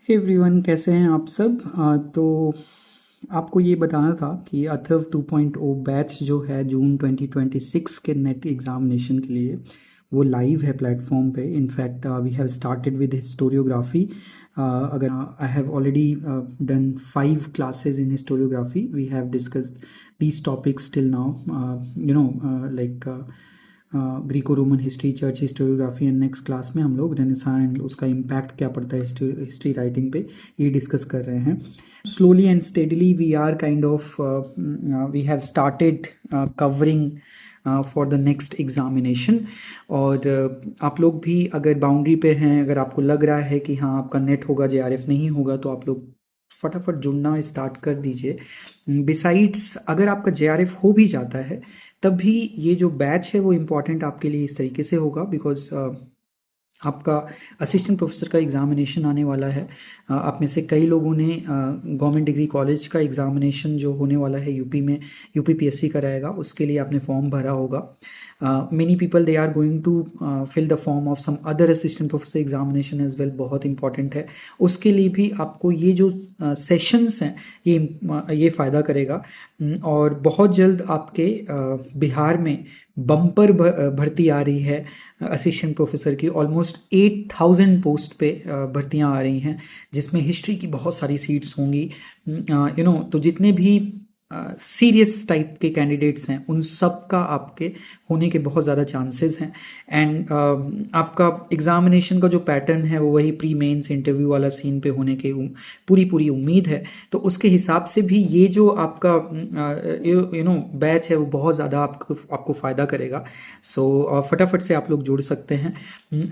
Hey everyone, कैसे हैं आप सब। तो आपको ये बताना था कि अथर्व 2.0 बैच जो है जून 2026 के नेट एग्जामिनेशन के लिए वो लाइव है प्लेटफॉर्म पे। In fact we have started with historiography. अगर I have already done 5 classes in historiography. We have discussed these topics till now, like Greco Roman history, church historiography. And next class में हम लोग renaissance and उसका impact क्या पड़ता है history writing पे, ये डिस्कस कर रहे हैं। Slowly and steadily we are kind of we have started covering for the next examination. और आप लोग भी अगर बाउंड्री पे हैं, अगर आपको लग रहा है कि हाँ आपका नेट होगा, जेआरएफ नहीं होगा, तो आप लोग फटाफट जुड़ना स्टार्ट कर दीजिए। बिसाइड्स अगर आपका जेआरएफ हो भी जाता है तब भी ये जो बैच है वो इम्पॉर्टेंट आपके लिए इस तरीके से होगा बिकॉज आपका असिस्टेंट प्रोफेसर का एग्ज़ामिनेशन आने वाला है। आप में से कई लोगों ने गवर्नमेंट डिग्री कॉलेज का एग्ज़ामिनेशन जो होने वाला है यूपी में, यूपी पीएससी कराएगा, उसके लिए आपने फॉर्म भरा होगा। Many people they are going to fill the form of some other assistant professor examination as well, बहुत इंपॉर्टेंट है। उसके लिए भी आपको ये जो सेशंस हैं ये फ़ायदा करेगा। और बहुत जल्द आपके बिहार में बम्पर भर्ती आ रही है असिस्टेंट प्रोफेसर की। ऑलमोस्ट 8000 पोस्ट पे भर्तियां आ रही हैं, जिसमें हिस्ट्री की बहुत सारी सीट्स होंगी। तो जितने भी सीरियस टाइप के कैंडिडेट्स हैं उन सब का आपके होने के बहुत ज़्यादा चांसेस हैं। एंड आपका एग्ज़ामिनेशन का जो पैटर्न है वो वही प्री मेंस इंटरव्यू वाला सीन पे होने के पूरी उम्मीद है। तो उसके हिसाब से भी ये जो आपका बैच है वो बहुत ज़्यादा आपको फ़ायदा करेगा। सो फटाफट से आप लोग जुड़ सकते हैं।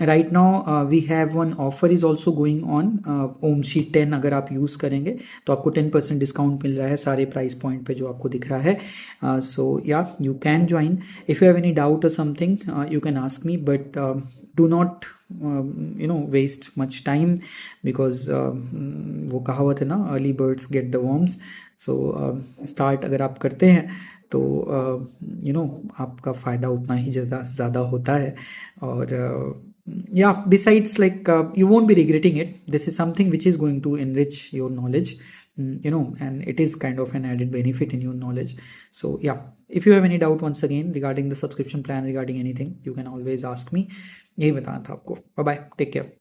Right now we have one offer is also going on OMR sheet 10। अगर आप यूज़ करेंगे तो आपको 10% डिस्काउंट मिल रहा है सारे प्राइस पॉइंट पे जो आपको दिख रहा है। सो या you can join. If you have any doubt और something you can ask me, but do not waste much time because वो कहावत है ना, early birds get the worms। so start अगर आप करते हैं तो आपका फ़ायदा उतना ही ज़्यादा होता है। और yeah, besides, like you won't be regretting it. This is something which is going to enrich your knowledge, and it is kind of an added benefit in your knowledge. So yeah, if you have any doubt once again regarding the subscription plan, regarding anything, you can always ask me। यही बताना था आपको। Bye bye, take care.